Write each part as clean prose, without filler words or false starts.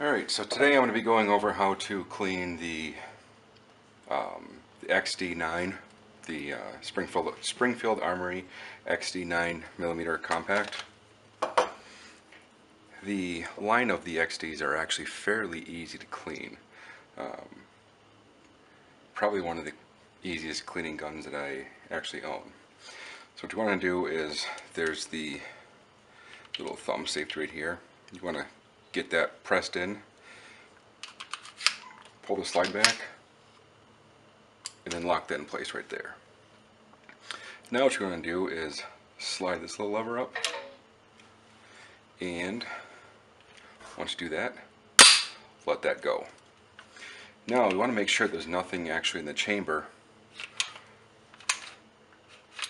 Alright, so today I'm going to be going over how to clean the XD9, the Springfield Armory XD 9mm compact. The line of the XDs are actually fairly easy to clean. Probably one of the easiest cleaning guns that I actually own. So what you want to do is, there's the little thumb safety right here. You want to get that pressed in, pull the slide back, and then lock that in place right there. Now what you're going to do is slide this little lever up, and once you do that, let that go. Now we want to make sure there's nothing actually in the chamber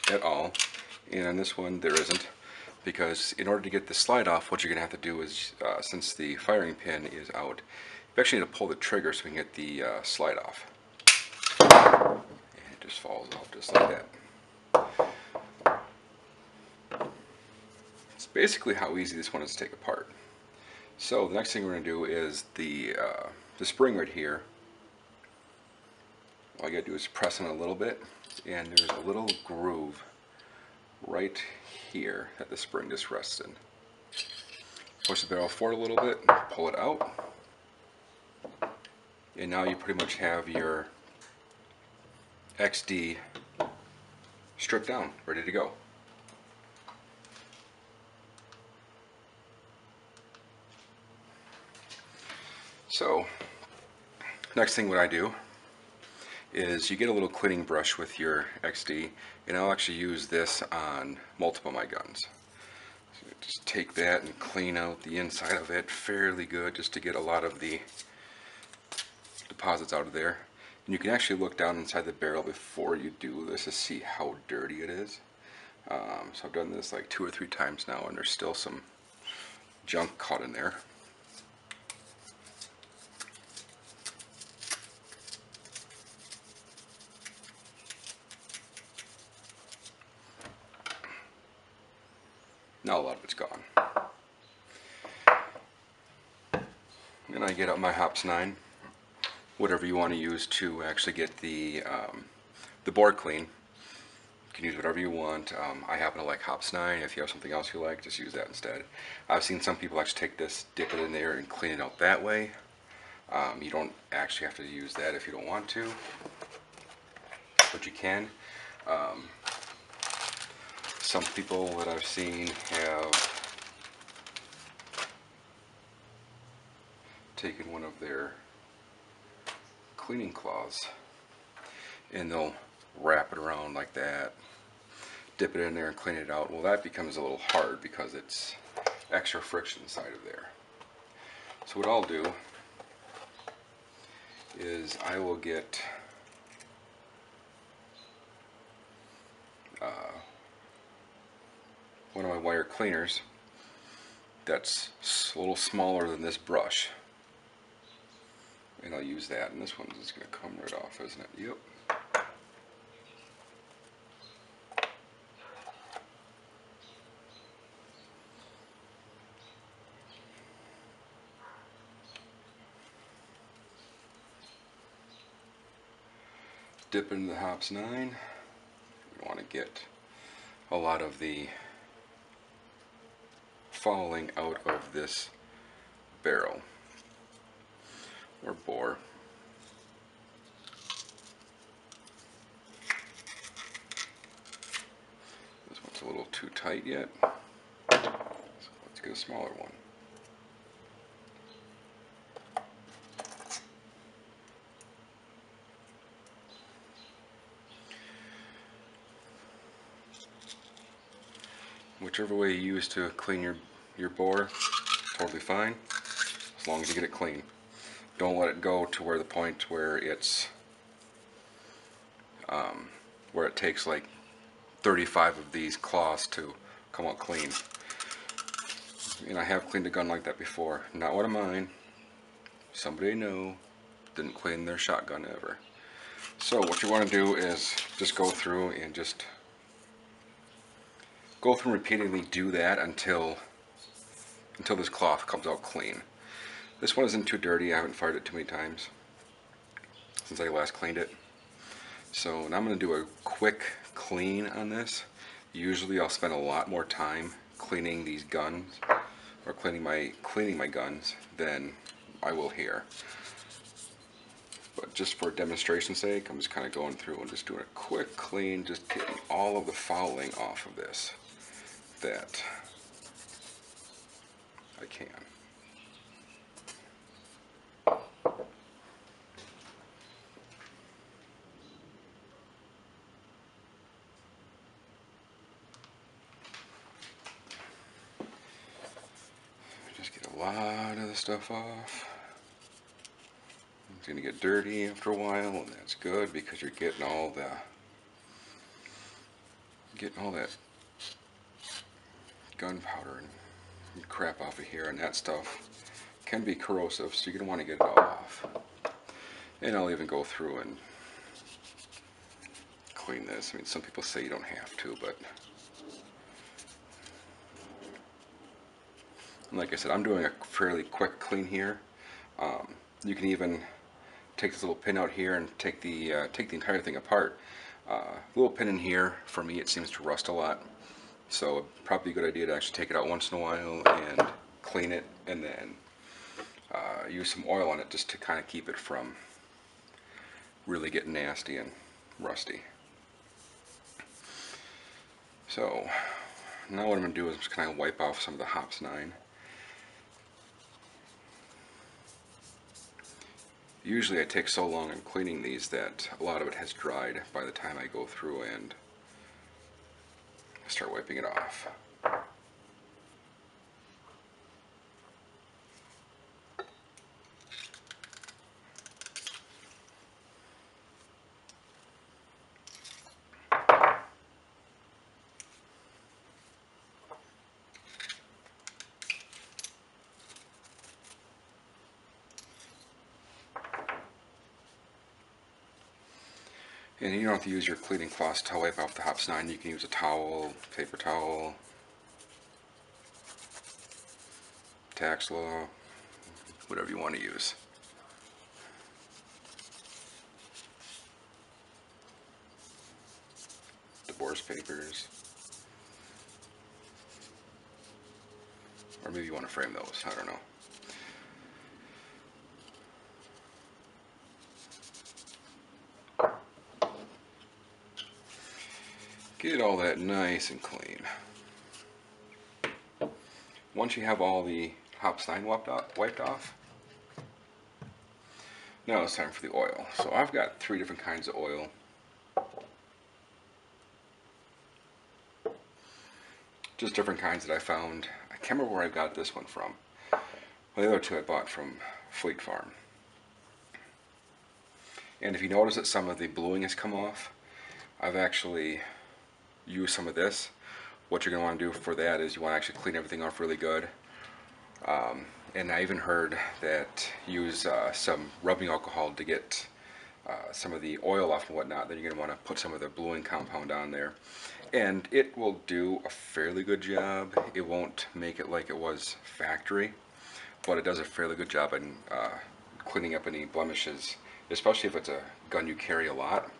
at all, and on this one there isn't, because in order to get the slide off, what you're going to have to do is, since the firing pin is out, you actually need to pull the trigger so we can get the slide off. And it just falls off just like that. It's basically how easy this one is to take apart. So the next thing we're going to do is the spring right here. All you got to do is press on it a little bit, and there's a little groove right here that the spring just rests in. Push the barrel forward a little bit, pull it out, and now you pretty much have your XD stripped down, ready to go. So next thing what I do is, you get a little cleaning brush with your XD, and I'll actually use this on multiple of my guns. So just take that and clean out the inside of it fairly good, just to get a lot of the deposits out of there. And you can actually look down inside the barrel before you do this to see how dirty it is. So I've done this like 2 or 3 times now, and there's still some junk caught in there. Now a lot of it's gone. And I get out my Hops 9, whatever you want to use to actually get the board clean. You can use whatever you want. I happen to like Hops 9. If you have something else you like, just use that instead. I've seen some people actually take this, dip it in there, and clean it out that way. You don't actually have to use that if you don't want to, but you can. Some people that I've seen have taken one of their cleaning cloths and they'll wrap it around like that, dip it in there and clean it out. Well, that becomes a little hard because it's extra friction inside of there. So what I'll do is I will get one of my wire cleaners that's a little smaller than this brush, and I'll use that, and this one's just going to come right off, isn't it? Yep. Dip into the Hops 9. We want to get a lot of the falling out of this barrel or bore. This one's a little too tight yet, so let's get a smaller one. Whichever way you use to clean your bore, totally fine, as long as you get it clean. Don't let it go to where the point where it's where it takes like 35 of these cloths to come out clean. And I have cleaned a gun like that before. Not one of mine. Somebody I know didn't clean their shotgun ever. So what you want to do is just go through and just go through and repeatedly do that until this cloth comes out clean. This one isn't too dirty. I haven't fired it too many times since I last cleaned it. So now I'm going to do a quick clean on this. Usually I'll spend a lot more time cleaning these guns or cleaning my guns than I will here. But just for demonstration's sake, I'm just kind of going through and just doing a quick clean, just getting all of the fouling off of this that I can. Just get a lot of the stuff off. It's going to get dirty after a while, and that's good because you're getting all that gunpowder and crap off of here, and that stuff can be corrosive, so you're going to want to get it all off. And I'll even go through and clean this. I mean, some people say you don't have to, but like I said, I'm doing a fairly quick clean here. You can even take this little pin out here and take the entire thing apart. Little pin in here, for me, it seems to rust a lot. So probably a good idea to actually take it out once in a while and clean it, and then use some oil on it just to kind of keep it from really getting nasty and rusty. So now what I'm going to do is just kind of wipe off some of the Hops 9. Usually I take so long in cleaning these that a lot of it has dried by the time I go through and start wiping it off. And you don't have to use your cleaning cloths to wipe off the Hops 9. You can use a towel, paper towel, tax law, whatever you want to use. Divorce papers. Or maybe you want to frame those, I don't know. Get all that nice and clean. Once you have all the Hops 9 wiped off, now it's time for the oil. So I've got 3 different kinds of oil. Just different kinds that I found. I can't remember where I got this one from. Well, the other 2 I bought from Fleet Farm. And if you notice that some of the bluing has come off, I've actually used some of this. What you're going to want to do for that is you want to actually clean everything off really good. And I even heard that use some rubbing alcohol to get some of the oil off and whatnot. Then you're going to want to put some of the bluing compound on there. And it will do a fairly good job. It won't make it like it was factory, but it does a fairly good job in cleaning up any blemishes, especially if it's a gun you carry a lot.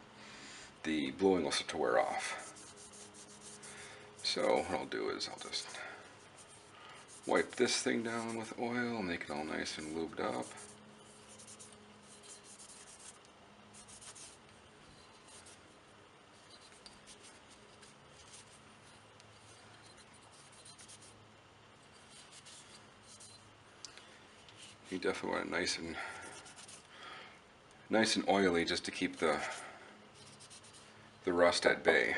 The bluing will start to wear off. So what I'll do is I'll just wipe this thing down with oil, make it all nice and lubed up. You definitely want it nice and oily just to keep the rust at bay.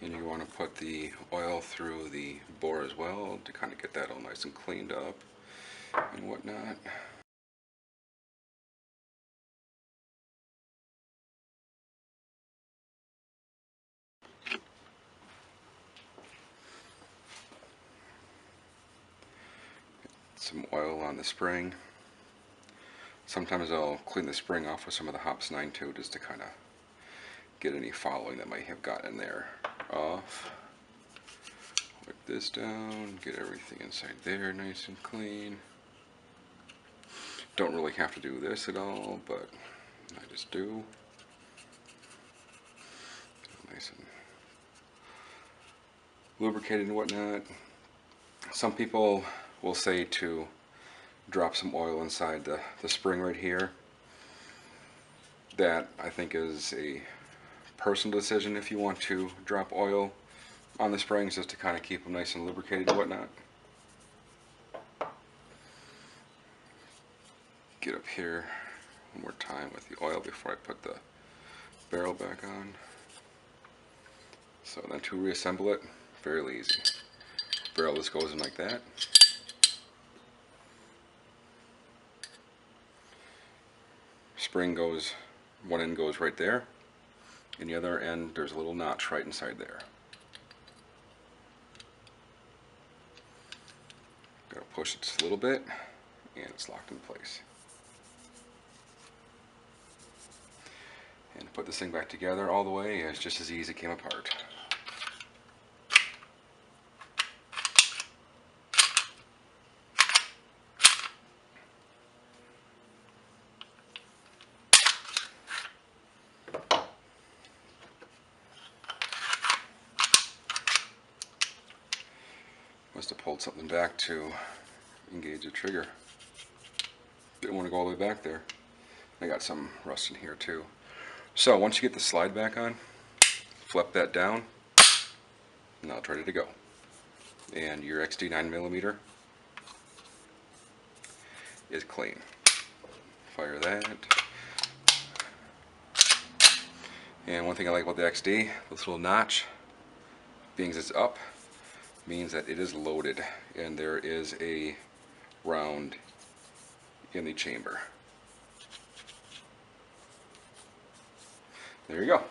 And you want to put the oil through the bore as well to kind of get that all nice and cleaned up and whatnot. some oil on the spring. Sometimes I'll clean the spring off with some of the Hops 9 too, just to kind of get any fouling that might have gotten there off. Wipe this down, get everything inside there nice and clean. Don't really have to do this at all, but I just do. Nice and lubricated and whatnot. Some people will say to drop some oil inside the spring right here. That I think is a personal decision if you want to drop oil on the springs, just to kind of keep them nice and lubricated and whatnot. Get up here one more time with the oil before I put the barrel back on. So then to reassemble it, fairly easy. Barrel just goes in like that. Spring goes, one end goes right there, and the other end there's a little notch right inside there. Gotta push it just a little bit, and it's locked in place. And to put this thing back together all the way is just as easy as it came apart. Must have pulled something back to engage the trigger. Didn't want to go all the way back there. I got some rust in here too. So once you get the slide back on, flip that down, and now it's ready to go. And your XD 9mm is clean. Fire that. And one thing I like about the XD, this little notch, being as it's up, means that it is loaded and there is a round in the chamber. There you go.